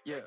Yeah.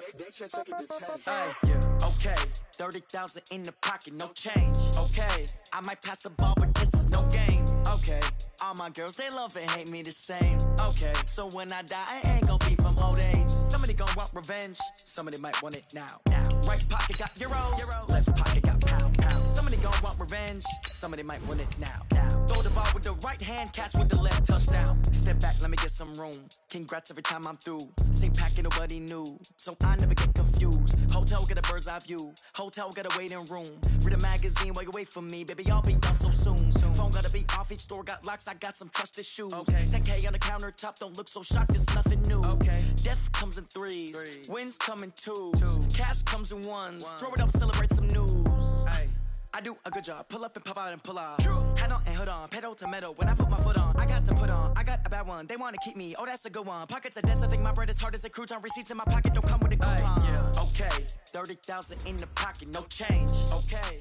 Hey, yeah. Okay. 30,000 in the pocket, no change. Okay. I might pass the ball, but this is no game. Okay. All my girls, they love and hate me the same. Okay. So when I die, I ain't gonna be from old age. Somebody gonna want revenge. Somebody might want it now. Right pocket got euros. Left pocket got pounds. Somebody gonna want revenge. Somebody might want it now. Throw the ball with the right hand, catch with the left, touchdown. Step back, let me get some room. Congrats every time I'm through. Same packet, nobody knew. So I never get confused. Hotel get a bird's eye view. Hotel get a waiting room. Read a magazine while you wait for me. Baby, I'll be done so soon. Phone gotta be off, each store got locks. I got some trusted shoes. Okay. 10K on the countertop, don't look so shocked, it's nothing new. Okay. Death comes in threes. Wins come in twos. Cash comes in ones. Throw it up, celebrate some news. Hey. I do a good job. Pull up and pop out and pull out. Hat on and hood on. Pedal to metal. When I put my foot on, I got to put on. I got a bad one. They want to keep me. Oh, that's a good one. Pockets are dense. I think my bread is hard as a crouton. Receipts in my pocket don't come with a coupon. Yeah. Okay. 30,000 in the pocket. No change. Okay.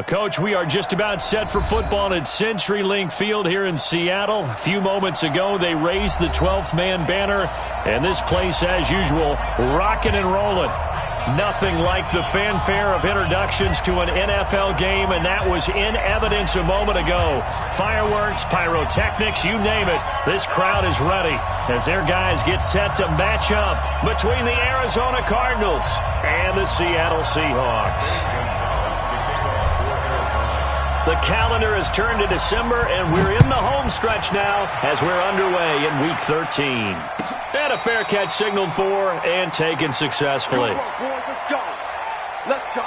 Coach, we are just about set for football at CenturyLink Field here in Seattle. A few moments ago, they raised the 12th man banner, and this place, as usual, rocking and rolling. Nothing like the fanfare of introductions to an NFL game, and that was in evidence a moment ago. Fireworks, pyrotechnics, you name it. This crowd is ready as their guys get set to match up between the Arizona Cardinals and the Seattle Seahawks. The calendar has turned to December, and we're in the home stretch now as we're underway in Week 13. And a fair catch signaled for and taken successfully. Come on, boys, let's go. Let's go.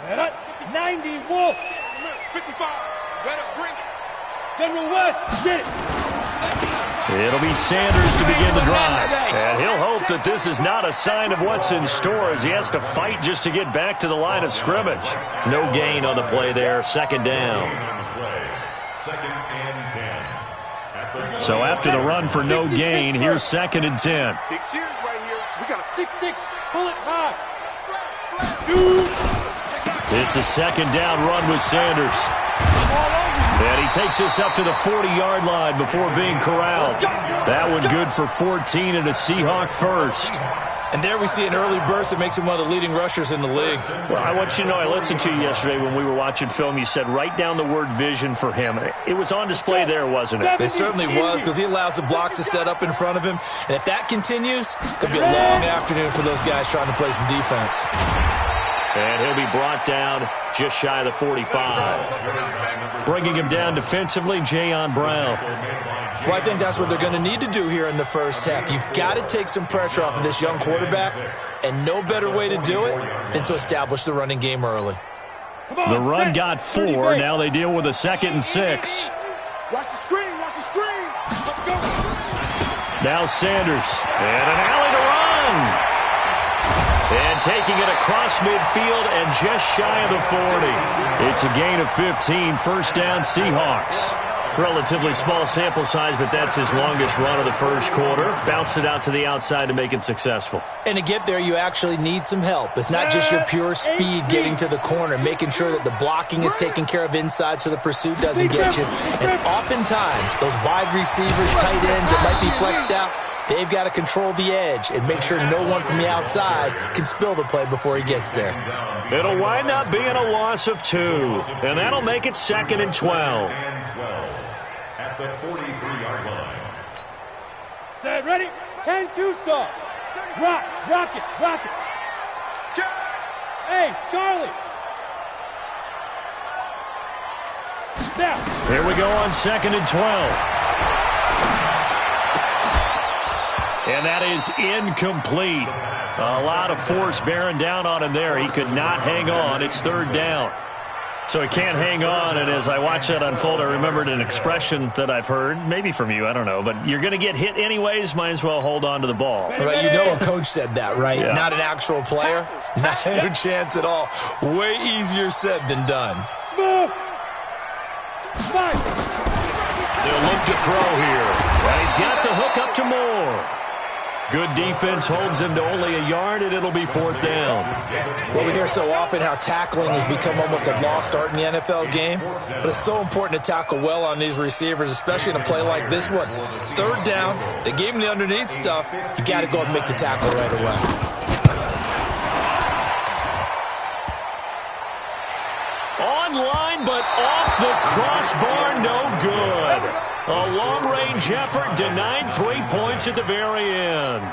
Set up, 90, Wolf. 55, better bring it. General West, get it. It'll be Sanders to begin the drive. And he'll hope that this is not a sign of what's in store as he has to fight just to get back to the line of scrimmage. No gain on the play there, second down. So after the run for no gain, here's 2nd and 10. Big series right here. We got a 6-6, pull it high. 2. It's a second down run with Sanders. And he takes this up to the 40-yard line before being corralled. That one good for 14 and a Seahawk first. And there we see an early burst that makes him one of the leading rushers in the league. Well, I want you to know, I listened to you yesterday when we were watching film. You said write down the word vision for him. It was on display there, wasn't it? It certainly was, because he allows the blocks to set up in front of him. And if that continues, it'll be a long afternoon for those guys trying to play some defense. And he'll be brought down just shy of the 45. Bringing him down defensively, Jayon Brown. Well, I think that's what they're going to need to do here in the first half. You've got to take some pressure off of this young quarterback, and no better way to do it than to establish the running game early. The run got 4. Now they deal with a 2nd and 6. watch the screen, watch the screen. Let's go. Now Sanders, and an alley to run. And taking it across midfield and just shy of the 40. It's a gain of 15, first down Seahawks. Relatively small sample size, but that's his longest run of the first quarter. Bounced it out to the outside to make it successful. And to get there, you actually need some help. It's not just your pure speed getting to the corner, making sure that the blocking is taken care of inside so the pursuit doesn't get you. And oftentimes, those wide receivers, tight ends that might be flexed out, they've got to control the edge and make sure no one from the outside can spill the play before he gets there. It'll wind up being a loss of 2, and that'll make it 2nd and 12. At the 43-yard line. Set, ready? 10-2 saw. Rock it. Hey, Charlie. Snap. Here we go on 2nd and 12. And that is incomplete. A lot of force bearing down on him there. He could not hang on. It's 3rd down. So he can't hang on, and as I watched that unfold, I remembered an expression that I've heard, maybe from you, I don't know, but you're going to get hit anyways, might as well hold on to the ball. Right, you know a coach said that, right? Yeah. Not an actual player. No chance at all. Way easier said than done. Smooth. Fight. He'll look to throw here. And he's got the hook up to Moore. Good defense holds him to only a yard, and it'll be 4th down. Well, we hear so often how tackling has become almost a lost art in the NFL game, but it's so important to tackle well on these receivers, especially in a play like this one. 3rd down, they gave him the underneath stuff. You got to go and make the tackle right away. Online, but off the crossbar, no good. A long-range effort denied 3 points at the very end.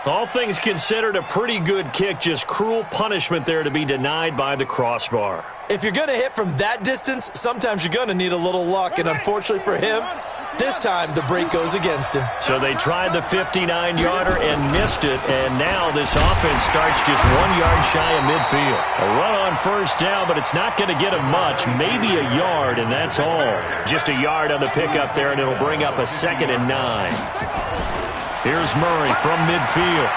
All things considered, a pretty good kick, just cruel punishment there to be denied by the crossbar. If you're going to hit from that distance, sometimes you're going to need a little luck, and unfortunately for him, this time the break goes against him. So they tried the 59-yarder and missed it, and now this offense starts just 1 yard shy of midfield. A run on 1st down, but it's not going to get him much, maybe a yard, and that's all. Just a yard on the pickup there, and it'll bring up a 2nd and 9. Here's Murray from midfield.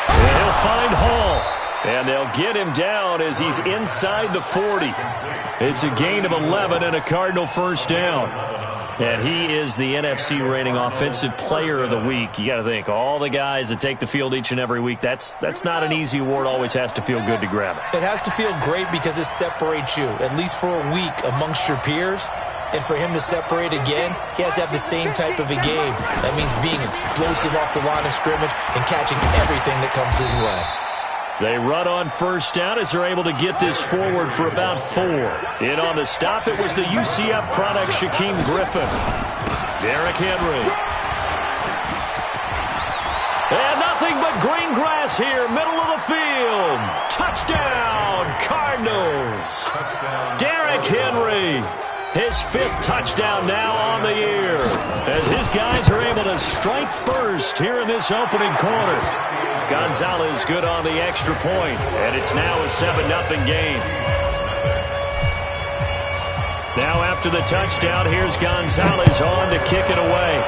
And he'll find Hall. And they'll get him down as he's inside the 40. It's a gain of 11 and a Cardinal 1st down. And he is the NFC reigning offensive player of the week. You got to think, all the guys that take the field each and every week, that's not an easy award. Always has to feel good to grab it. It has to feel great because it separates you, at least for a week, amongst your peers. And for him to separate again, he has to have the same type of a game. That means being explosive off the line of scrimmage and catching everything that comes his way. They run on 1st down as they're able to get this forward for about 4. In on the stop, it was the UCF product, Shaquem Griffin. Derrick Henry. And nothing but green grass here, middle of the field. Touchdown, Cardinals. Derrick Henry. His 5th touchdown now on the year as his guys are able to strike first here in this opening quarter. Gonzalez good on the extra point, and it's now a 7-0 game. Now after the touchdown, here's Gonzalez on to kick it away.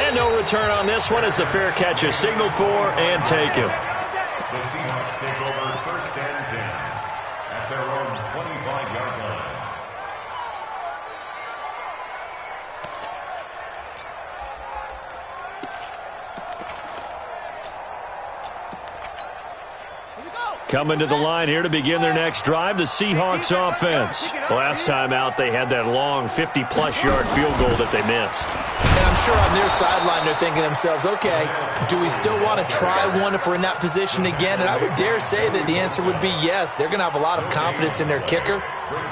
And no return on this one as the fair catch is signaled for and taken. The Seahawks take over 1st and 10 at their own 25-yard line. Coming to the line here to begin their next drive, the Seahawks offense. Last time out, they had that long 50-plus yard field goal that they missed. And I'm sure on their sideline they're thinking to themselves, okay, do we still want to try one if we're in that position again? And I would dare say that the answer would be yes. They're going to have a lot of confidence in their kicker.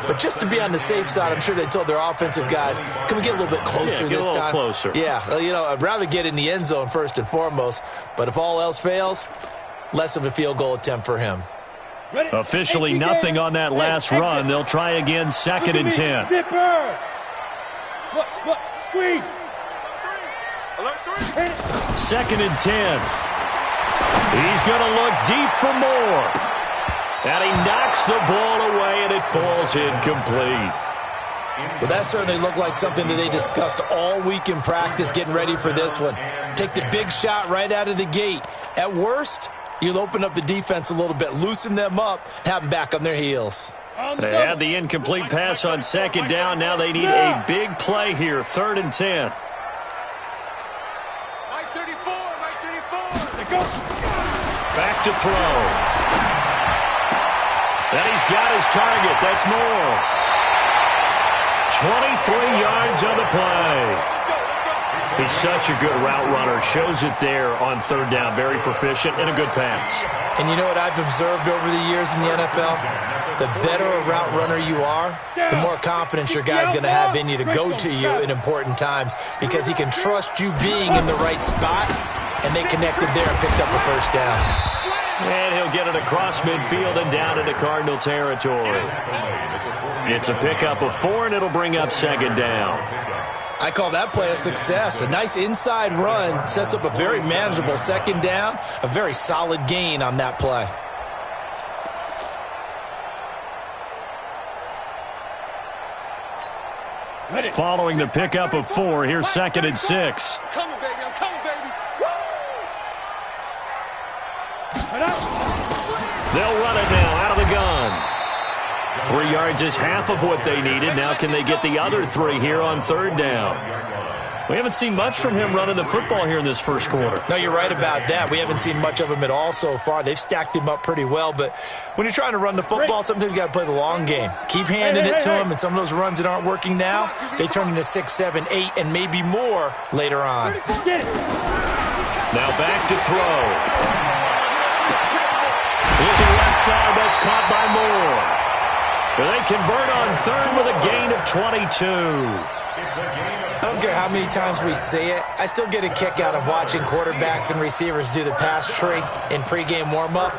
But just to be on the safe side, I'm sure they told their offensive guys, can we get a little bit closer this time? Closer. Yeah, I'd rather get in the end zone first and foremost. But if all else fails, less of a field goal attempt for him. Officially nothing on that last run. They'll try again, 2nd and 10. Zipper! Squeeze! 2nd and 10. He's going to look deep for more. And he knocks the ball away, and it falls incomplete. Well, that certainly looked like something that they discussed all week in practice getting ready for this one. Take the big shot right out of the gate. At worst, you'll open up the defense a little bit, loosen them up, have them back on their heels. They had the incomplete pass on 2nd down. Now they need a big play here, 3rd and 10. Back to throw. And he's got his target. That's Moore. 23 yards on the play. He's such a good route runner. Shows it there on 3rd down. Very proficient and a good pass. And you know what I've observed over the years in the NFL? The better a route runner you are, the more confidence your guy's going to have in you to go to you in important times because he can trust you being in the right spot, and they connected there and picked up a 1st down. And he'll get it across midfield and down into Cardinal territory. It's a pickup of 4, and it'll bring up 2nd down. I call that play a success. A nice inside run sets up a very manageable 2nd down, a very solid gain on that play. Following the pickup of 4, here's 2nd and 6. I'm coming, baby. I'm coming, baby. Woo! They'll run it now out of the gun. 3 yards is half of what they needed. Now can they get the other 3 here on third down? We haven't seen much from him running the football here in this first quarter. No, you're right about that. We haven't seen much of him at all so far. They've stacked him up pretty well, but when you're trying to run the football, sometimes you got to play the long game. Keep handing it to him, and some of those runs that aren't working now, they turn into 6, 7, 8, and maybe more later on. Now back to throw. With the left side, that's caught by Moore. They convert on third with a gain of 22. I don't care how many times we see it. I still get a kick out of watching quarterbacks and receivers do the pass tree in pregame warm-up.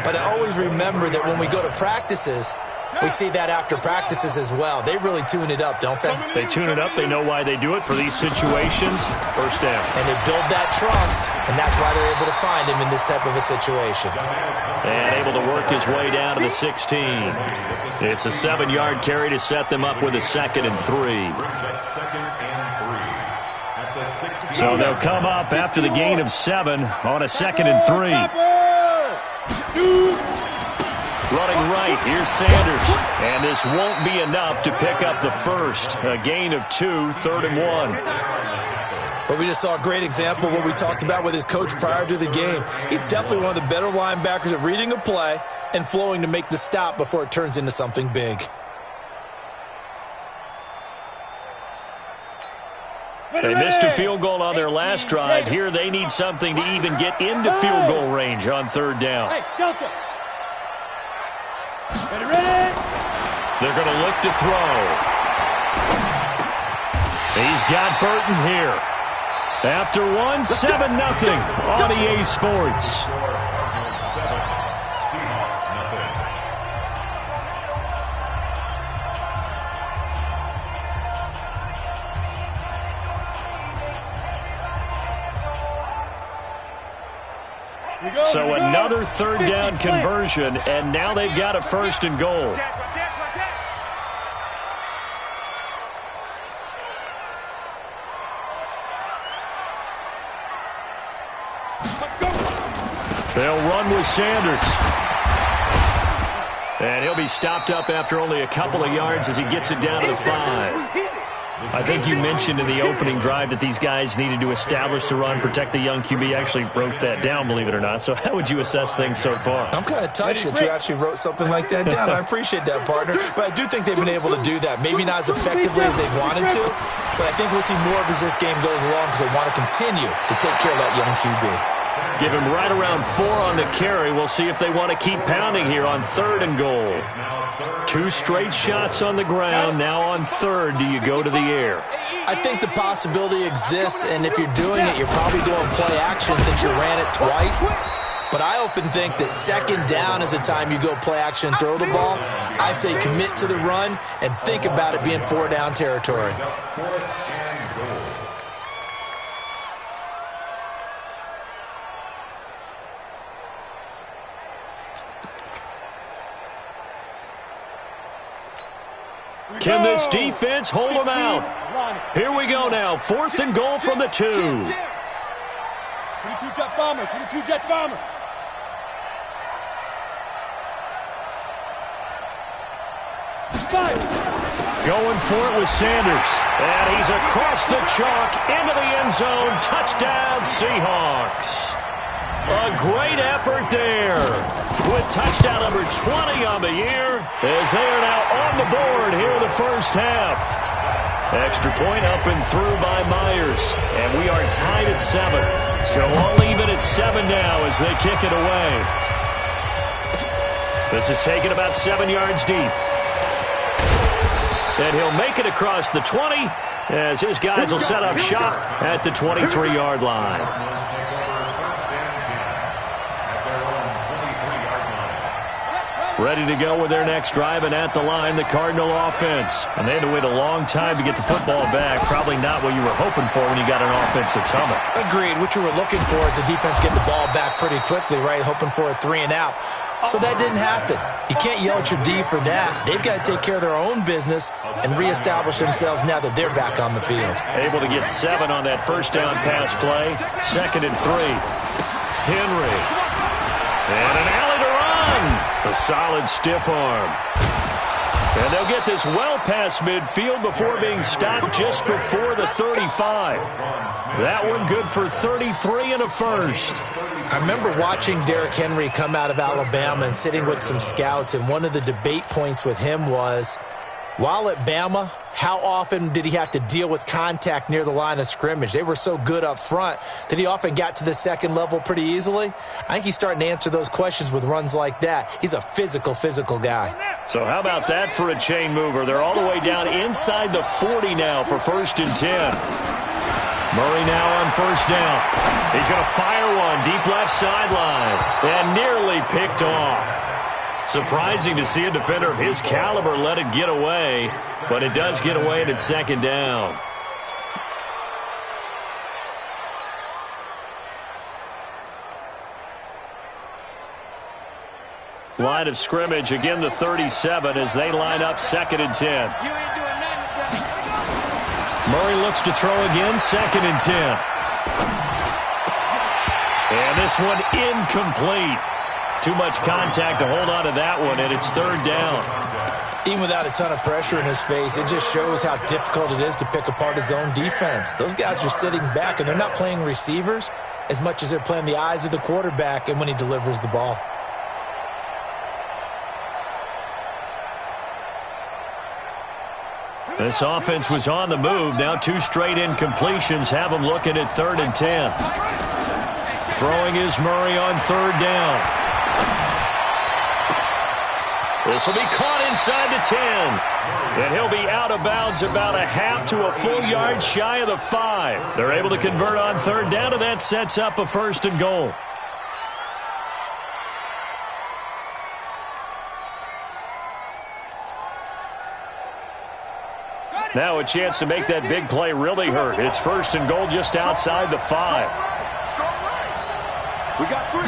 But I always remember that when we go to practices, we see that after practices as well. They really tune it up, don't they? They tune it up. They know why they do it for these situations. First down. And they build that trust, and that's why they're able to find him in this type of a situation. And able to work his way down to the 16. It's a 7-yard carry to set them up with a 2nd and 3. So they'll come up after the gain of 7 on a 2nd and 3. Running right, here's Sanders. And this won't be enough to pick up the first. A gain of 2, 3rd and 1. But we just saw a great example of what we talked about with his coach prior to the game. He's definitely one of the better linebackers at reading a play and flowing to make the stop before it turns into something big. They missed a field goal on their last drive. Here they need something to even get into field goal range on third down. They're going to look to throw. He's got Burton here. After 1, 7-0 on EA Sports. So another third down conversion, and now they've got a 1st and goal. They'll run with Sanders. And he'll be stopped up after only a couple of yards as he gets it down to the 5. I think you mentioned in the opening drive that these guys needed to establish the run, protect the young QB. I actually wrote that down, believe it or not. So how would you assess things so far? I'm kind of touched that you actually wrote something like that down. I appreciate that, partner. But I do think they've been able to do that. Maybe not as effectively as they wanted to, but I think we'll see more of as this game goes along because they want to continue to take care of that young QB. Give him right around 4 on the carry. We'll see if they want to keep pounding here on 3rd and goal. 2 straight shots on the ground. Now on 3rd, do you go to the air? I think the possibility exists, and if you're doing it, you're probably going play action since you ran it twice. But I often think that 2nd down is the time you go play action and throw the ball. I say commit to the run and think about it being 4-down territory. Can this defense hold them out? Here we go now. 4th and goal from the 2. 22 jet bomber, 22 jet bomber. Going for it with Sanders. And he's across the chalk into the end zone. Touchdown, Seahawks. A great effort there with touchdown number 20 on the year as they are now on the board here in the first half. Extra point up and through by Myers, and we are tied at 7. So all even at 7 now as they kick it away. This is taken about 7 yards deep. And he'll make it across the 20 as his guys will set up shop at the 23-yard line. Ready to go with their next drive, and at the line, the Cardinal offense. And they had to wait a long time to get the football back. Probably not what you were hoping for when you got an offense that's humming. Agreed. What you were looking for is the defense getting the ball back pretty quickly, right? Hoping for a 3 and out. So that didn't happen. You can't yell at your D for that. They've got to take care of their own business and reestablish themselves now that they're back on the field. Able to get 7 on that first down pass play. 2nd and 3. Henry. And an alley to run. A solid stiff arm. And they'll get this well past midfield before being stopped just before the 35. That one good for 33 and a first. I remember watching Derrick Henry come out of Alabama and sitting with some scouts, and one of the debate points with him was, while at Bama, how often did he have to deal with contact near the line of scrimmage? They were so good up front that he often got to the second level pretty easily. I think he's starting to answer those questions with runs like that. He's a physical guy. So how about that for a chain mover? They're all the way down inside the 40 now for 1st and 10. Murray now on 1st down. He's going to fire one deep left sideline and nearly picked off. Surprising to see a defender of his caliber let it get away, but it does get away and it's 2nd down. Line of scrimmage, again the 37 as they line up 2nd and 10. Murray looks to throw again, 2nd and 10. And this one incomplete. Too much contact to hold on to that one, and it's 3rd down. Even without a ton of pressure in his face, it just shows how difficult it is to pick apart his own defense. Those guys are sitting back, and they're not playing receivers as much as they're playing the eyes of the quarterback and when he delivers the ball. This offense was on the move. Now 2 straight incompletions have them looking at 3rd and 10. Throwing is Murray on 3rd down. This will be caught inside the 10. And he'll be out of bounds about a half to a full yard shy of the 5. They're able to convert on 3rd down, and that sets up a 1st and goal. Now a chance to make that big play really hurt. It's 1st and goal just outside the 5. We got 3.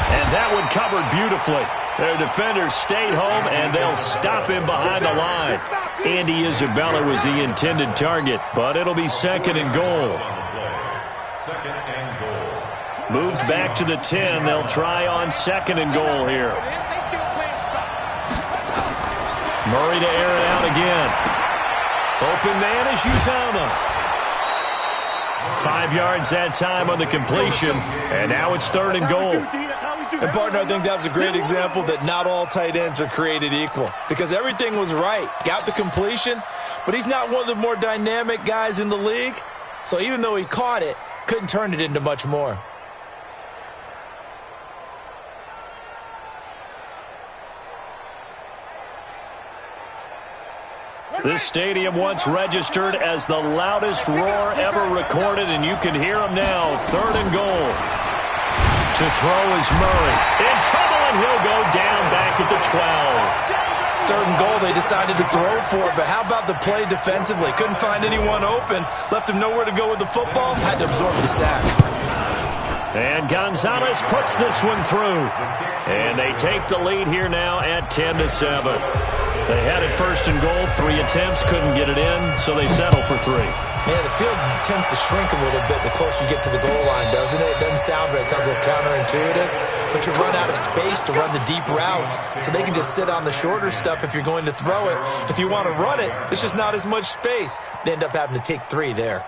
And that one covered beautifully. Their defenders stayed home, and they'll stop him behind the line. Andy Isabella was the intended target, but it'll be 2nd and goal. 2nd and goal. Moved back to the 10. They'll try on 2nd and goal here. Murray to air it out again. Open man is Uzama. 5 yards that time on the completion, and now it's 3rd and goal. And, partner, I think that's a great example that not all tight ends are created equal, because everything was right. Got the completion, but he's not one of the more dynamic guys in the league. So even though he caught it, couldn't turn it into much more. This stadium once registered as the loudest roar ever recorded, and you can hear him now. 3rd and goal. To throw is Murray. In trouble, and he'll go down back at the 12. 3rd and goal, they decided to throw for it, but how about the play defensively? Couldn't find anyone open. Left him nowhere to go with the football. Had to absorb the sack. And Gonzalez puts this one through. And they take the lead here now at 10-7. They had it 1st and goal. 3 attempts, couldn't get it in, so they settle for 3. Yeah, the field tends to shrink a little bit the closer you get to the goal line, doesn't it? It doesn't sound right. It sounds a little counterintuitive. But you run out of space to run the deep routes, so they can just sit on the shorter stuff if you're going to throw it. If you want to run it, there's just not as much space. They end up having to take 3 there.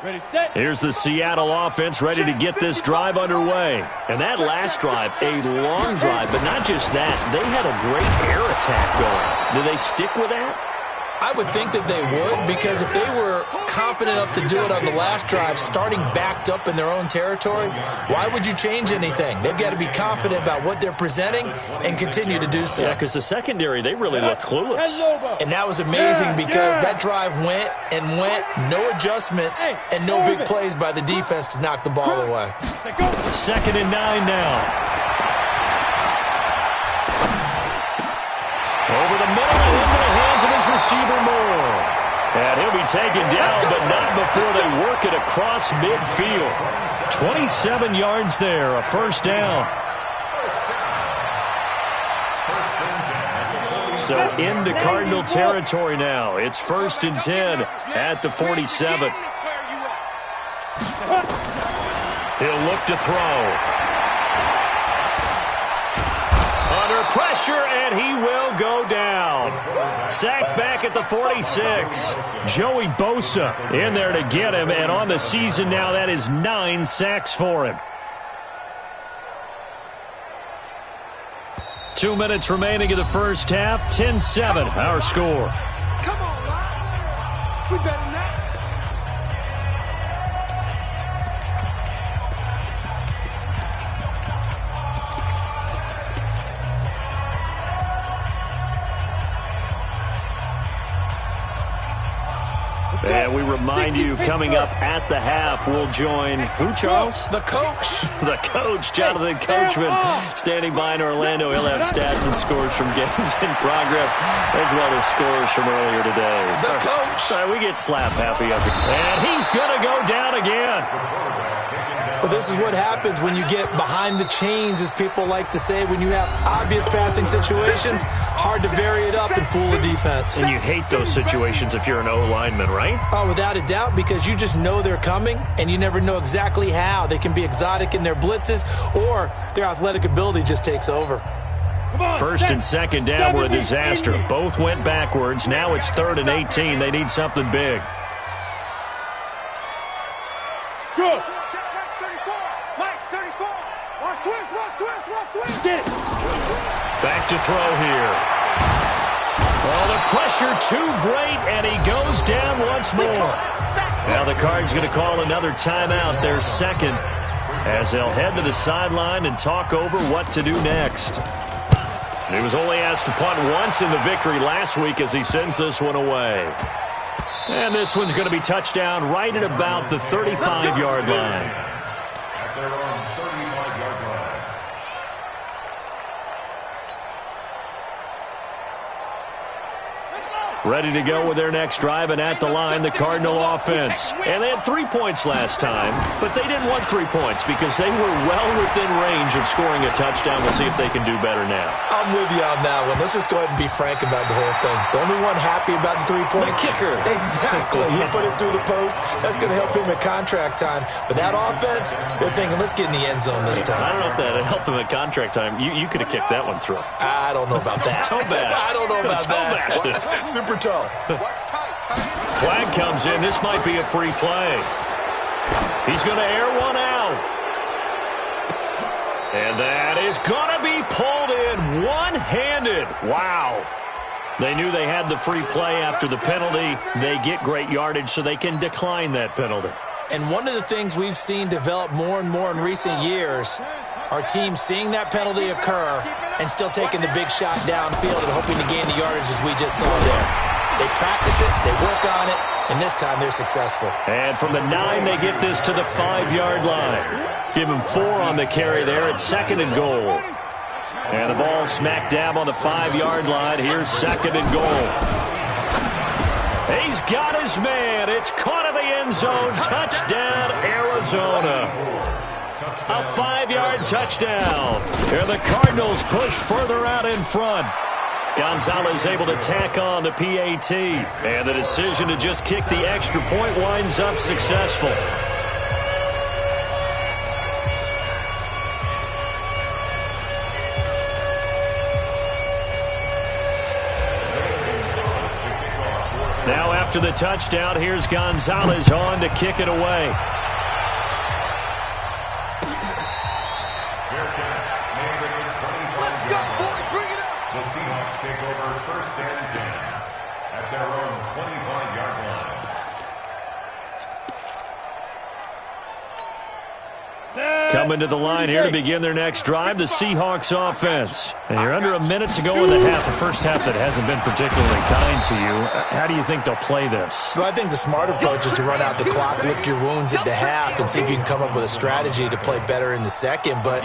Ready, set. Here's the Seattle offense ready to get this drive underway. And that last drive, a long drive, but not just that. They had a great air attack going. Do they stick with that? I would think that they would, because if they were confident enough to do it on the last drive, starting backed up in their own territory, why would you change anything? They've got to be confident about what they're presenting and continue to do so. Yeah, because the secondary, they really look clueless. And that was amazing because that drive went and went, no adjustments, and no big plays by the defense to knock the ball away. 2nd and 9 now. Over the middle and into the hands of his receiver Moore. And he'll be taken down, but not before they work it across midfield. 27 yards there, a 1st down. So into Cardinal territory now. It's 1st and 10 at the 47. He'll look to throw. Under pressure, and he will go down. Sacked back at the 46. Joey Bosa in there to get him, and on the season now, that is 9 sacks for him. 2 minutes remaining in the first half. 10-7, our score. Come on, man. We better than that. And we remind you, coming up at the half, we'll join who, Charles? The coach. The coach, Jonathan Coachman, standing by in Orlando. He'll have stats and scores from games in progress, as well as scores from earlier today. The coach. Sorry, we get slap happy up here. And he's going to go down again. Well, this is what happens when you get behind the chains, as people like to say. When you have obvious passing situations, hard to vary it up and fool a defense. And you hate those situations if you're an O-lineman, right? Oh, without a doubt, because you just know they're coming, and you never know exactly how. They can be exotic in their blitzes, or their athletic ability just takes over. First and second down were a disaster. Both went backwards. Now it's 3rd and 18. They need something big. Good. Back to throw here. Oh, the pressure too great, and he goes down once more. Now the Cards going to call another timeout, their second, as they'll head to the sideline and talk over what to do next. He was only asked to punt once in the victory last week as he sends this one away. And this one's going to be touchdown right at about the 35-yard line. At their own 35-yard line. Ready to go with their next drive, and at the line, the Cardinal offense. And they had 3 points last time, but they didn't want 3 points because they were well within range of scoring a touchdown. We'll see if they can do better now. I'm with you on that one. Let's just go ahead and be frank about the whole thing. The only one happy about the 3-point? The kicker. Exactly. He put it through the post. That's going to help him at contract time. But that offense, they're thinking, let's get in the end zone this time. I don't know if that helped him at contract time. You could have kicked that one through. I don't know about that. Toe bash. I don't know about Toe that. bashed it. Super toe. Flag comes in. This might be a free play. He's going to air one out. And that is going to be pulled in one-handed. Wow. They knew they had the free play after the penalty. They get great yardage, so they can decline that penalty. And one of the things we've seen develop more and more in recent years are teams seeing that penalty occur and still taking the big shot downfield and hoping to gain the yardage as we just saw there. They practice it, they work on it, and this time they're successful. And from the 9, they get this to the 5-yard line. Give him 4 on the carry there at 2nd and goal. And the ball smack dab on the 5-yard line. Here's 2nd and goal. He's got his man. It's caught in the end zone. Touchdown, Arizona. A 5-yard touchdown. And the Cardinals push further out in front. Gonzalez able to tack on the PAT. And the decision to just kick the extra point winds up successful. Now after the touchdown, here's Gonzalez on to kick it away. The Seahawks take over 1st and 10 at their own 25-yard line. Coming to the line here to begin their next drive, the Seahawks offense. And you're under a minute to go in the half, a first half that hasn't been particularly kind to you. How do you think they'll play this? Well, I think the smart approach is to run out the clock, lick your wounds at the half, and see if you can come up with a strategy to play better in the second. But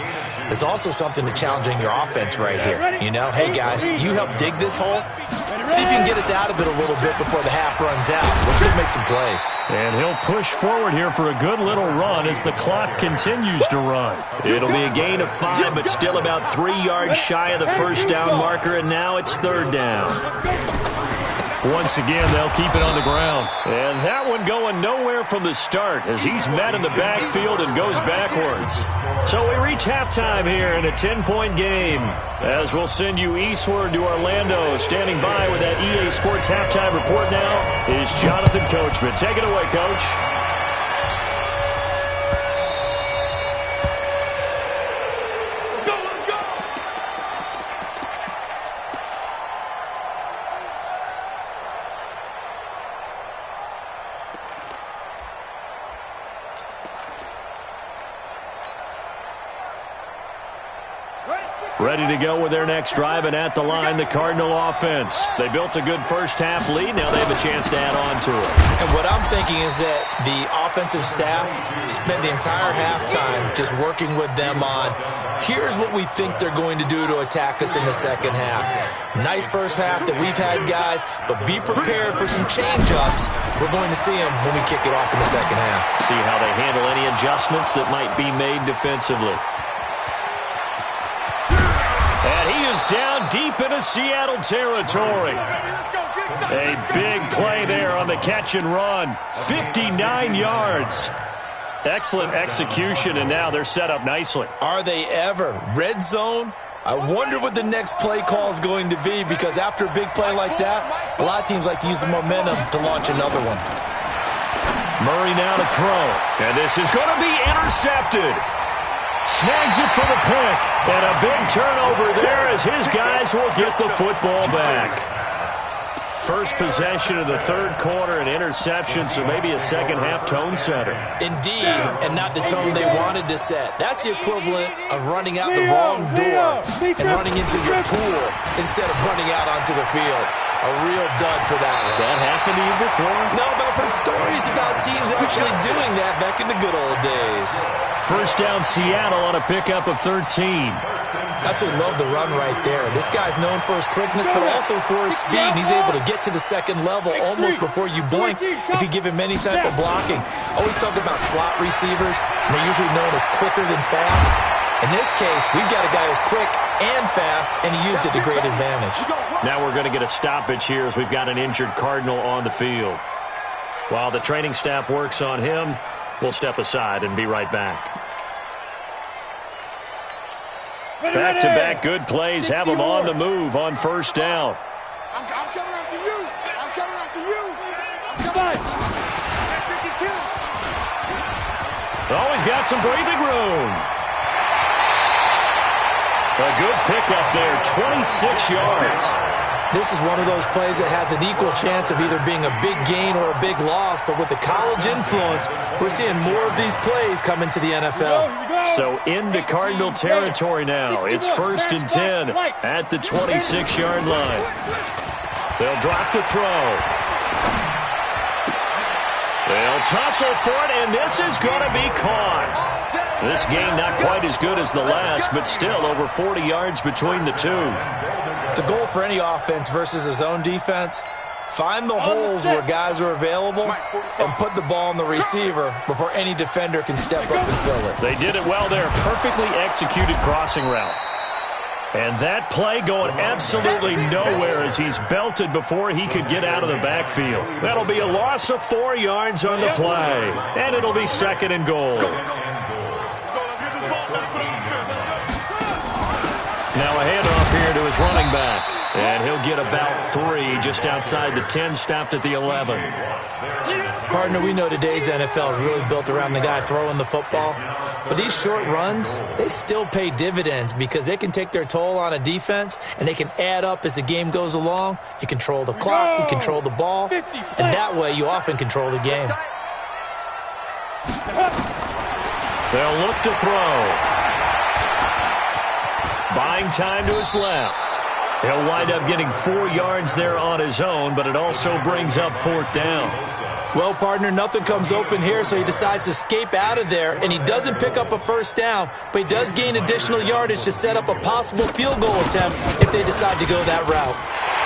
there's also something to challenging your offense right here. You know, hey, guys, you help dig this hole. See if you can get us out of it a little bit before the half runs out. Let's go make some plays. And he'll push forward here for a good little run as the clock continues to run. It'll be a gain of 5, but still about 3 yards shy of the first down marker, and now it's 3rd down. Once again, they'll keep it on the ground. And that one going nowhere from the start as he's met in the backfield and goes backwards. So we reach halftime here in a 10-point game. As we'll send you eastward to Orlando. Standing by with that EA Sports halftime report now is Jonathan Coachman. Take it away, Coach. Ready to go with their next drive, and at the line, the Cardinal offense. They built a good first-half lead. Now they have a chance to add on to it. And what I'm thinking is that the offensive staff spent the entire halftime just working with them on, here's what we think they're going to do to attack us in the second half. Nice first half that we've had, guys, but be prepared for some change-ups. We're going to see them when we kick it off in the second half. See how they handle any adjustments that might be made defensively. And he is down deep into Seattle territory. A big play there on the catch and run. 59 yards. Excellent execution, and now they're set up nicely. Are they ever? Red zone? I wonder what the next play call is going to be, because after a big play like that, a lot of teams like to use the momentum to launch another one. Murray now to throw. And this is going to be intercepted. Snags it for the pick. And a big turnover there as his guys will get the football back. First possession of the third quarter, an interception, so maybe a second-half tone setter. Indeed, and not the tone they wanted to set. That's the equivalent of running out the wrong door and running into your pool instead of running out onto the field. A real dud for that one. Has that happened to you before? No, but I've heard stories about teams actually doing that back in the good old days. First down Seattle on a pickup of 13. Absolutely love the run right there. This guy's known for his quickness, but also for his speed. He's able to get to the second level almost before you blink if you give him any type of blocking. Always talk about slot receivers, and they're usually known as quicker than fast. In this case, we've got a guy who's quick and fast, and he used it to great advantage. Now we're going to get a stoppage here as we've got an injured Cardinal on the field. While the training staff works on him, we'll step aside and be right back. Back-to-back good plays have them on the move on first down. I'm coming after you. I'm coming after you. I'm coming. Always got some breathing room. A good pickup there, 26 yards. This is one of those plays that has an equal chance of either being a big gain or a big loss, but with the college influence, we're seeing more of these plays come into the NFL. So into Cardinal territory now. It's 1st and 10 at the 26-yard line. They'll drop the throw. They'll tussle for it, and this is going to be caught. This game not quite as good as the last, but still over 40 yards between the two. The goal for any offense versus a zone defense, find the holes where guys are available and put the ball on the receiver before any defender can step up and fill it. They did it well there. Perfectly executed crossing route. And that play going absolutely nowhere as he's belted before he could get out of the backfield. That'll be a loss of 4 yards on the play. And it'll be 2nd and goal. Now a handoff here to his running back. And he'll get about 3 just outside the 10, stopped at the 11. Partner, we know today's NFL is really built around the guy throwing the football. But these short runs, they still pay dividends because they can take their toll on a defense and they can add up as the game goes along. You control the clock, you control the ball, and that way you often control the game. They'll look to throw. Buying time to his left. He'll wind up getting 4 yards there on his own, but it also brings up 4th down. Well, partner, nothing comes open here, so he decides to escape out of there, and he doesn't pick up a first down, but he does gain additional yardage to set up a possible field goal attempt if they decide to go that route.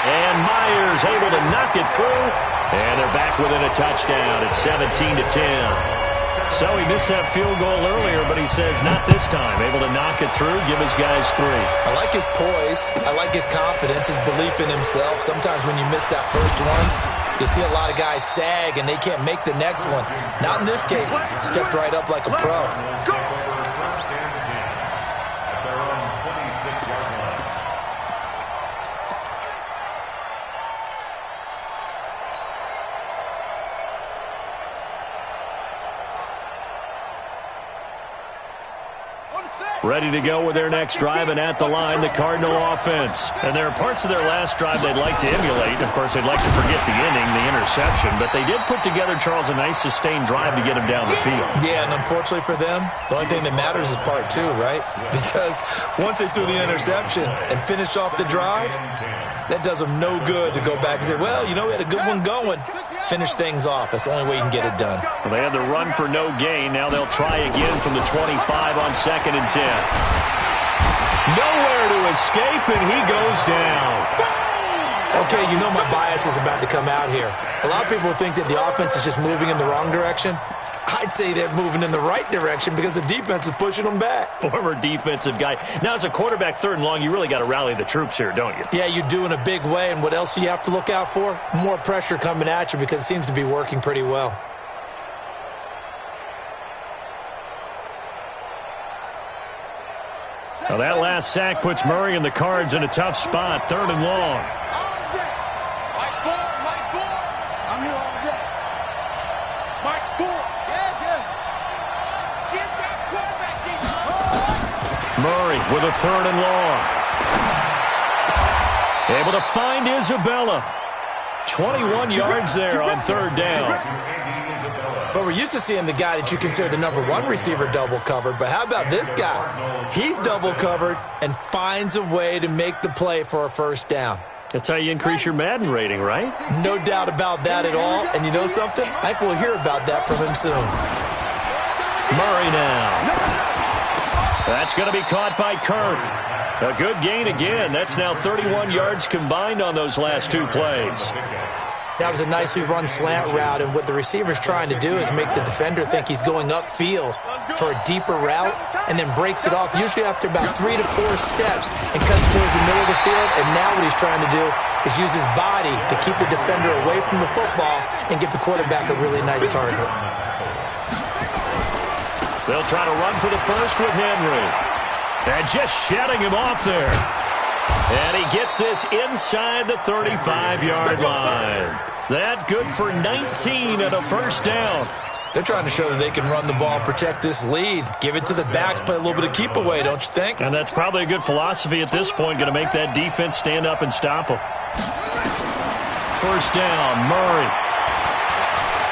And Myers able to knock it through, and they're back within a touchdown at 17-10. So he missed that field goal earlier, but he says not this time. Able to knock it through, give his guys 3. I like his poise. I like his confidence, his belief in himself. Sometimes when you miss that first one, you see a lot of guys sag and they can't make the next one. Not in this case. Stepped right up like a pro. Take over first and 10 at their own 26-yard line. Ready to go with their next drive, and at the line, the Cardinal offense. And there are parts of their last drive they'd like to emulate. Of course, they'd like to forget the inning, the interception, but they did put together, Charles, a nice sustained drive to get him down the field. Yeah, and unfortunately for them, the only thing that matters is part 2, right? Because once they threw the interception and finished off the drive, that does them no good to go back and say, well, you know, we had a good one going. Finish things off. That's the only way you can get it done. Well, they had the run for no gain. Now they'll try again from the 25 on 2nd and 10. Nowhere to escape, and he goes down. Okay, you know my bias is about to come out here. A lot of people think that the offense is just moving in the wrong direction. I'd say they're moving in the right direction because the defense is pushing them back. Former defensive guy. Now, as a quarterback, 3rd and long, you really got to rally the troops here, don't you? Yeah, you do in a big way, and what else do you have to look out for? More pressure coming at you because it seems to be working pretty well. Well, that last sack puts Murray and the Cards in a tough spot, 3rd and long. I'm here all day. Mike Gore. Murray with a 3rd and long. Able to find Isabella. 21 yards there on 3rd down. But we're used to seeing the guy that you consider the #1 receiver double covered. But how about this guy? He's double covered and finds a way to make the play for a 1st down. That's how you increase your Madden rating, right? No doubt about that at all. And you know something? I think we'll hear about that from him soon. Murray now. That's going to be caught by Kirk. A good gain again. That's now 31 yards combined on those last 2 plays. That was a nicely run slant route, and what the receiver's trying to do is make the defender think he's going upfield for a deeper route and then breaks it off, usually after about 3 to 4 steps, and cuts towards the middle of the field. And now what he's trying to do is use his body to keep the defender away from the football and give the quarterback a really nice target. They'll try to run for the 1st with Henry. And just shedding him off there. And he gets this inside the 35-yard line. That good for 19 and a 1st down. They're trying to show that they can run the ball and protect this lead. Give it to the backs, play a little bit of keep away, don't you think? And that's probably a good philosophy at this point, going to make that defense stand up and stop them. 1st down, Murray.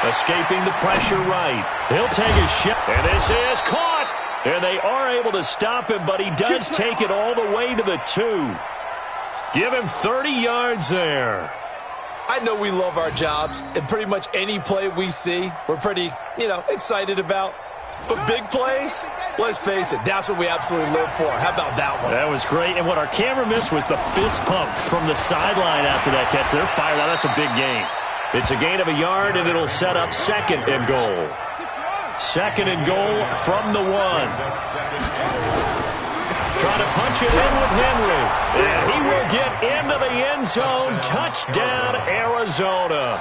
Escaping the pressure right. He'll take a shot. And this is caught. And they are able to stop him, but he does take it all the way to the 2. Give him 30 yards there. I know we love our jobs, and pretty much any play we see, we're pretty, excited about. But big plays, let's face it, that's what we absolutely live for. How about that one? That was great. And what our camera missed was the fist pump from the sideline after that catch. They're fired out. That's a big gain. It's a gain of a yard, and it'll set up 2nd and goal. 2nd and goal from the 1. Trying to punch it in with Henry. And he will get into the end zone. Touchdown, Arizona.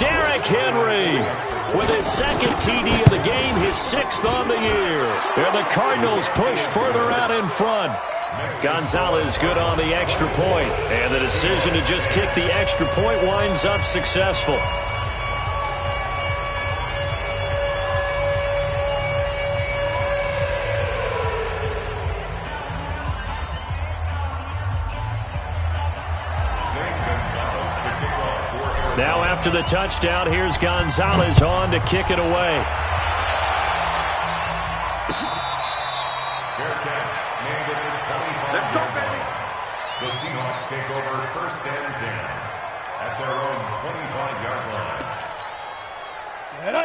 Derrick Henry with his 2nd TD of the game, his 6th on the year. And the Cardinals push further out in front. Gonzalez good on the extra point. And the decision to just kick the extra point winds up successful. Now after the touchdown, here's Gonzalez on to kick it away. Fair catch made at the 25. Let's go, baby. The Seahawks take over 1st and 10 at their own 25-yard line.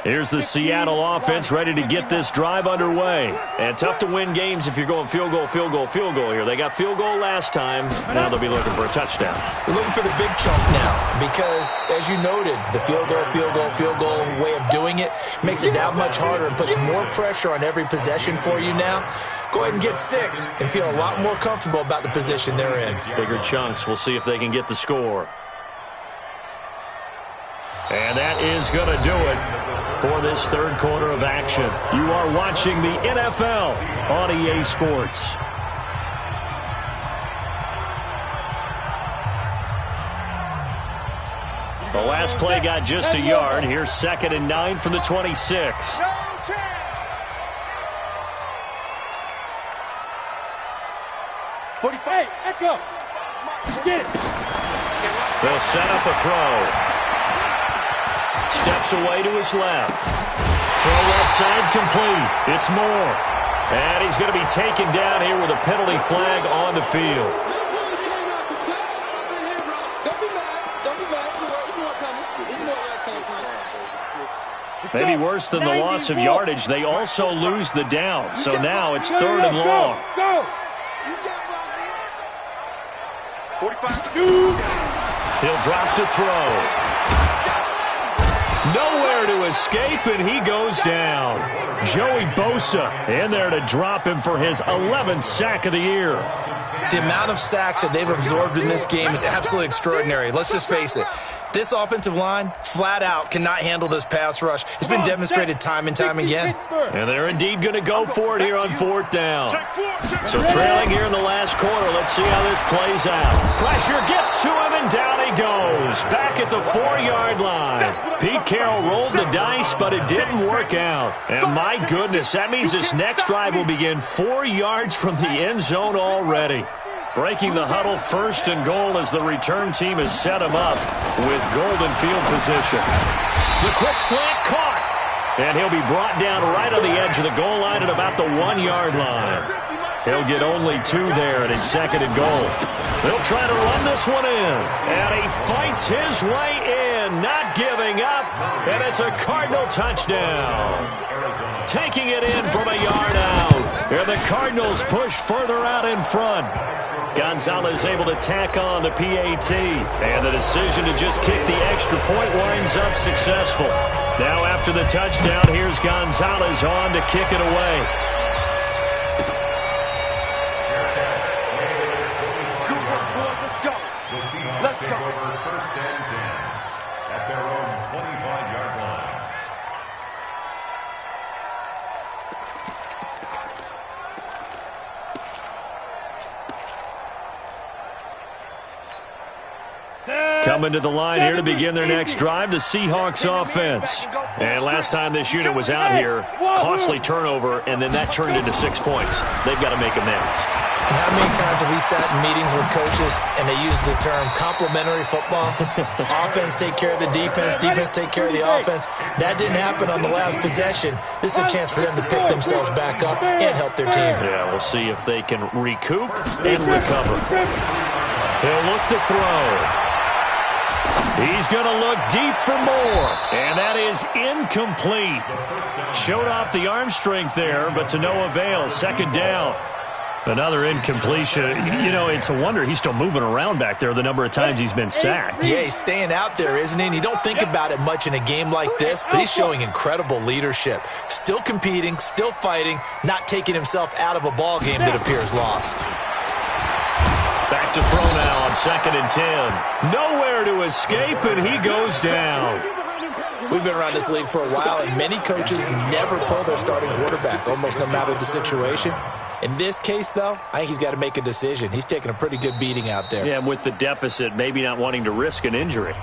Here's the Seattle offense ready to get this drive underway. And tough to win games if you're going field goal, field goal, field goal here. They got field goal last time. Now they'll be looking for a touchdown. They're looking for the big chunk now because, as you noted, the field goal way of doing it makes it that much harder and puts more pressure on every possession for you now. Go ahead and get 6 and feel a lot more comfortable about the position they're in. Bigger chunks. We'll see if they can get the score. And that is going to do it for this third quarter of action. You are watching the NFL on EA Sports. The last play got just a yard. Here's 2nd and 9 from the 26. Hey, Echo. Get it. They'll set up a throw. Steps away to his left. Throw left side complete. It's Moore. And he's going to be taken down here with a penalty flag on the field. Maybe worse than the loss of yardage, they also lose the down. So now it's 3rd and long. Go. He'll drop to throw. Nowhere to escape, and he goes down. Joey Bosa in there to drop him for his 11th sack of the year. The amount of sacks that they've absorbed in this game is absolutely extraordinary. Let's just face it. This offensive line, flat out, cannot handle this pass rush. It's been demonstrated time and time again. And they're indeed going to go for it here on 4th down. So trailing here in the last quarter, let's see how this plays out. Pressure gets to him, and down he goes. Back at the 4-yard line. Pete Carroll rolled the dice, but it didn't work out. And my goodness, that means this next drive will begin 4 yards from the end zone already. Breaking the huddle, 1st and goal as the return team has set him up with golden field position. The quick slant caught. And he'll be brought down right on the edge of the goal line at about the 1-yard line. He'll get only 2 there, and it's 2nd and goal. They'll try to run this one in. And he fights his way in, not giving up. And it's a Cardinal touchdown. Taking it in from a yard out. And the Cardinals push further out in front. Gonzalez able to tack on the PAT. And the decision to just kick the extra point winds up successful. Now after the touchdown, here's Gonzalez on to kick it away. The Seahawks take over 1st and 10 at their own 25-yard line. Coming to the line here to begin their next drive, the Seahawks offense. And last time this unit was out here, costly turnover, and then that turned into 6 points. They've got to make amends. And how many times have we sat in meetings with coaches and they use the term complementary football? Offense take care of the defense, defense take care of the offense. That didn't happen on the last possession. This is a chance for them to pick themselves back up and help their team. Yeah, we'll see if they can recoup and recover. He'll look to throw. He's going to look deep for more, and that is incomplete. Showed off the arm strength there, but to no avail. 2nd down. Another incompletion. You know, it's a wonder he's still moving around back there the number of times he's been sacked. Yeah, he's staying out there, isn't he? And you don't think about it much in a game like this, but he's showing incredible leadership. Still competing, still fighting, not taking himself out of a ball game that appears lost. Back to throw now on 2nd and 10. Nowhere to escape, and he goes down. We've been around this league for a while, and many coaches never pull their starting quarterback, almost no matter the situation. In this case, though, I think he's got to make a decision. He's taking a pretty good beating out there. Yeah, and with the deficit, maybe not wanting to risk an injury.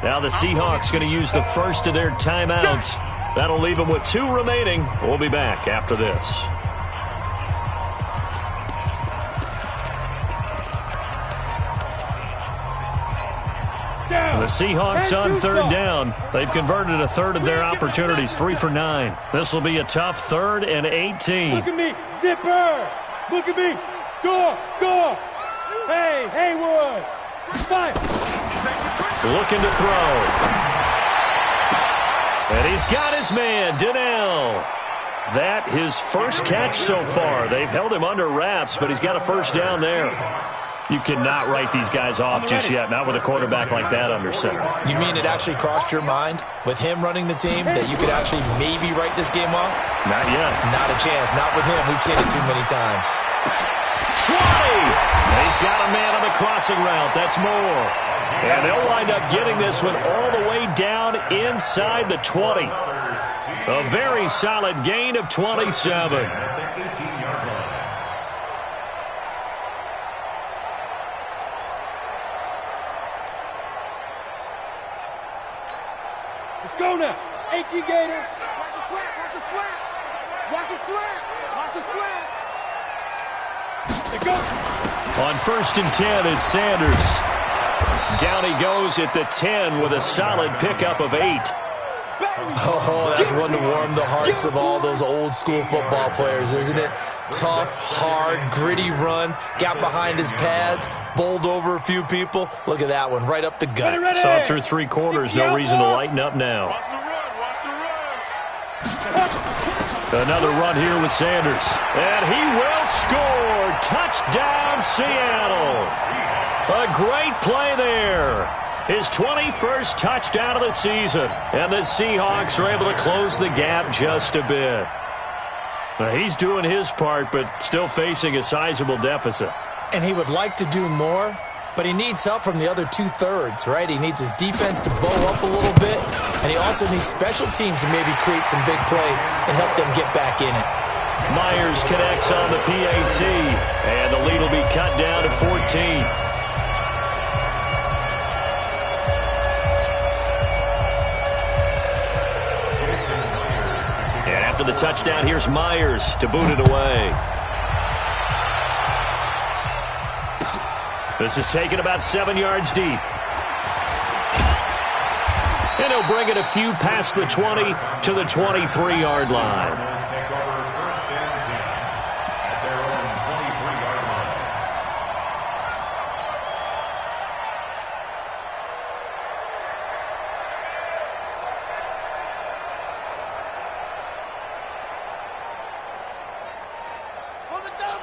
Now the Seahawks going to use the first of their timeouts. That'll leave them with 2 remaining. We'll be back after this. The Seahawks on 3rd down. They've converted a third of their opportunities, 3 for 9. This will be a tough 3rd and 18. Look at me, Zipper. Look at me. Go. Hey, Haywood. Fire. Looking to throw. And he's got his man, Donnell. That his first catch so far. They've held him under wraps, but he's got a first down there. You cannot write these guys off just yet, not with a quarterback like that under center. You mean it actually crossed your mind with him running the team that you could actually maybe write this game off? Not yet. Not a chance. Not with him. We've seen it too many times. 20! He's got a man on the crossing route. That's more. And they'll wind up getting this one all the way down inside the 20. A very solid gain of 27. Go now. 18 Gator. Watch his flat. Watch his flat. Watch his flat. Watch his flat. It goes. On 1st and 10, it's Sanders. Down he goes at the 10 with a solid pickup of 8. Oh, that's one to warm the hearts of all those old school football players, isn't it? Tough, hard, gritty run. Got behind his pads, bowled over a few people. Look at that one, right up the gut. Saw it through 3 quarters. No reason to lighten up now. Watch the run. Watch the run. Another run here with Sanders. And he will score. Touchdown, Seattle. A great play there. His 21st touchdown of the season. And the Seahawks are able to close the gap just a bit. Now, he's doing his part, but still facing a sizable deficit. And he would like to do more, but he needs help from the other 2/3, right? He needs his defense to bow up a little bit, and he also needs special teams to maybe create some big plays and help them get back in it. Myers connects on the PAT, and the lead will be cut down to 14. And after the touchdown, here's Myers to boot it away. This is taken about 7 yards deep. And he'll bring it a few past the 20 to the 23-yard line. Take over 1st and 10 at their own 23-yard line.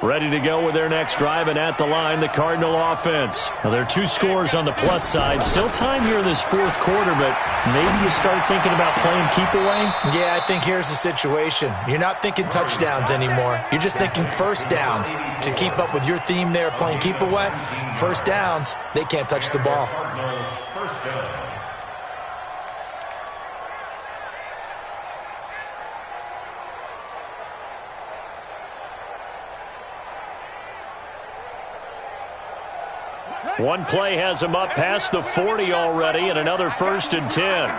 Ready to go with their next drive, and at the line, the Cardinal offense. Now, there are 2 scores on the plus side. Still time here in this 4th quarter, but maybe you start thinking about playing keep away? Yeah, I think here's the situation. You're not thinking touchdowns anymore. You're just thinking first downs. To keep up with your theme there, playing keep away, first downs, they can't touch the ball. Cardinal first down. One play has him up past the 40 already, and another 1st and 10.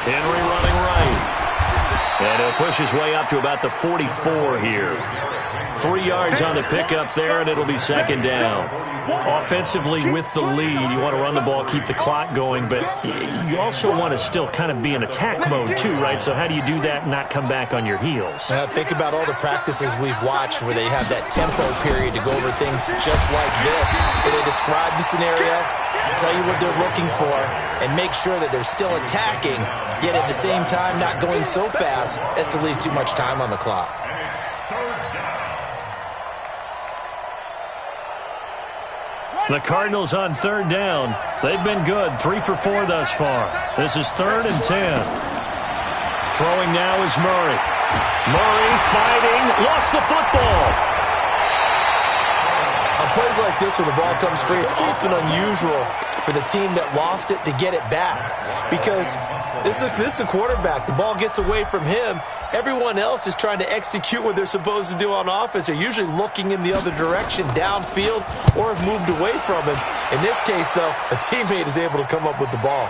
Henry running right. And he'll push his way up to about the 44 here. 3 yards on the pickup there, and it'll be 2nd down. Offensively with the lead, you want to run the ball, keep the clock going, but you also want to still kind of be in attack mode too, right? So how do you do that and not come back on your heels? Think about all the practices we've watched where they have that tempo period to go over things just like this, where they describe the scenario, tell you what they're looking for, and make sure that they're still attacking, yet at the same time not going so fast as to leave too much time on the clock. The Cardinals on 3rd down. They've been good, 3 for 4 thus far. This is 3rd and 10. Throwing now is Murray. Murray fighting, lost the football. On plays like this, when the ball comes free, it's often unusual for the team that lost it to get it back. Because this is the quarterback. The ball gets away from him. Everyone else is trying to execute what they're supposed to do on offense. They're usually looking in the other direction, downfield, or have moved away from him. In this case, though, a teammate is able to come up with the ball.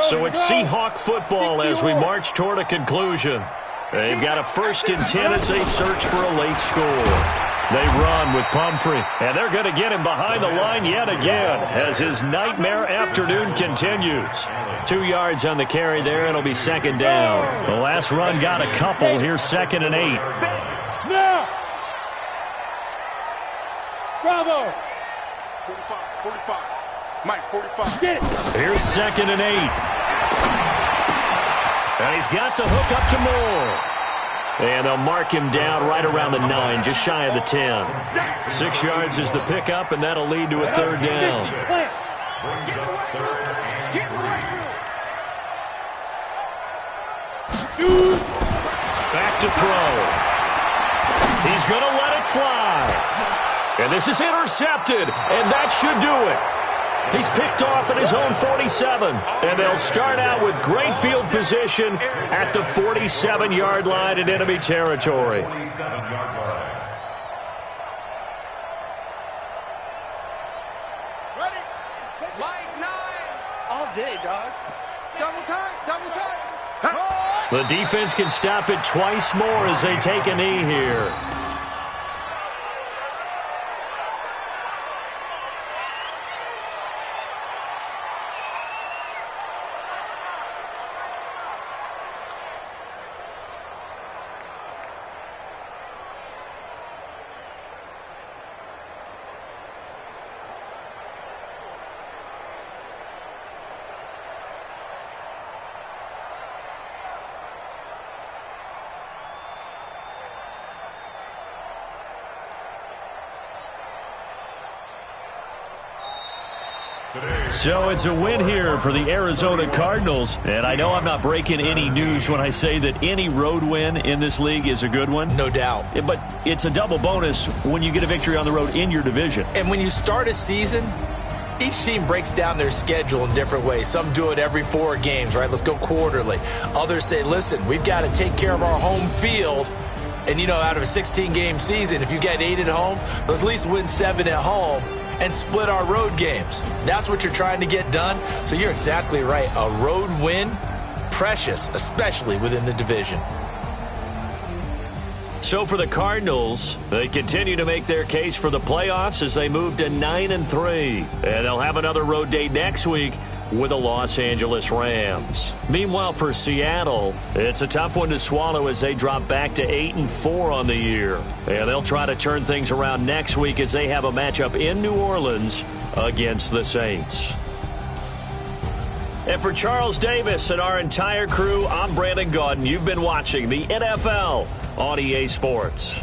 So it's Seahawk football as we march toward a conclusion. They've got a 1st and 10 as they search for a late score. They run with Pumphrey, and they're going to get him behind the line yet again as his nightmare afternoon continues. 2 yards on the carry there. It'll be second down. The last run got a couple. Here's 2nd and 8. Now! Bravo! 45. Mike, 45. Get it! Here's 2nd and 8. And he's got the hook up to Moore. And they'll mark him down right around the 9, just shy of the 10. 6 yards is the pickup, and that'll lead to a third down. Back to throw. He's going to let it fly. And this is intercepted, and that should do it. He's picked off at his own 47, and they'll start out with great field position at the 47-yard line in enemy territory. 47-yard line. Ready? Mike, 9. All day, dog. Double time. The defense can stop it twice more as they take a knee here. So it's a win here for the Arizona Cardinals. And I know I'm not breaking any news when I say that any road win in this league is a good one. No doubt. But it's a double bonus when you get a victory on the road in your division. And when you start a season, each team breaks down their schedule in different ways. Some do it every 4 games, right? Let's go quarterly. Others say, listen, we've got to take care of our home field. And, you know, out of a 16-game season, if you get 8 at home, let's at least win 7 at home and split our road games. That's what you're trying to get done. So you're exactly right. A road win, precious, especially within the division. So for the Cardinals, they continue to make their case for the playoffs as they move to 9-3. And they'll have another road date next week with the Los Angeles Rams. Meanwhile, for Seattle, it's a tough one to swallow as they drop back to 8-4 on the year. And they'll try to turn things around next week as they have a matchup in New Orleans against the Saints. And for Charles Davis and our entire crew, I'm Brandon Gaudin. You've been watching the NFL on EA Sports.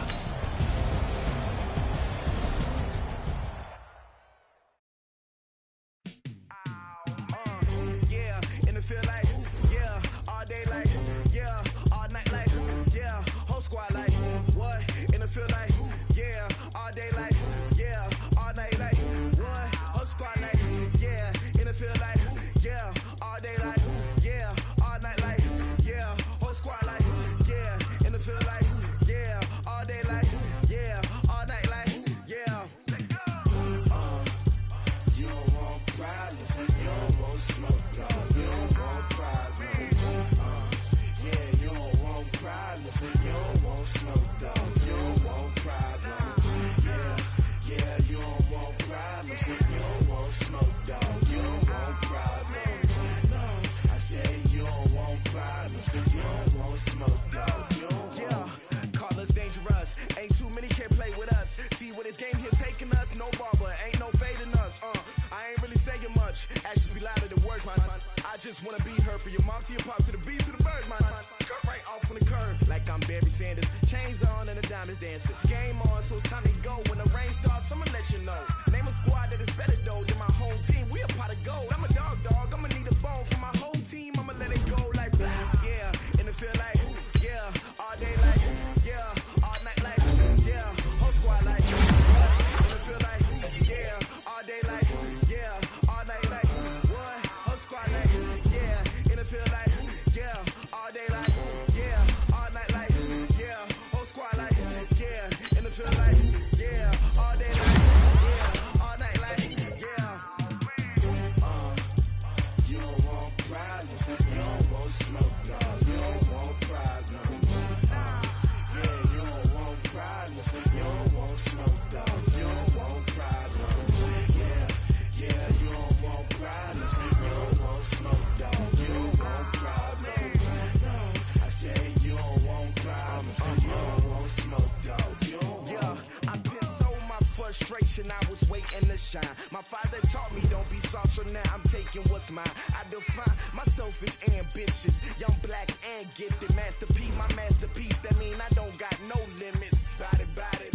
frustration, I was waiting to shine. My father taught me don't be soft, so now I'm taking what's mine. I define myself as ambitious, young, black, and gifted. Master P, my masterpiece, that mean I don't got no limits. Bout it,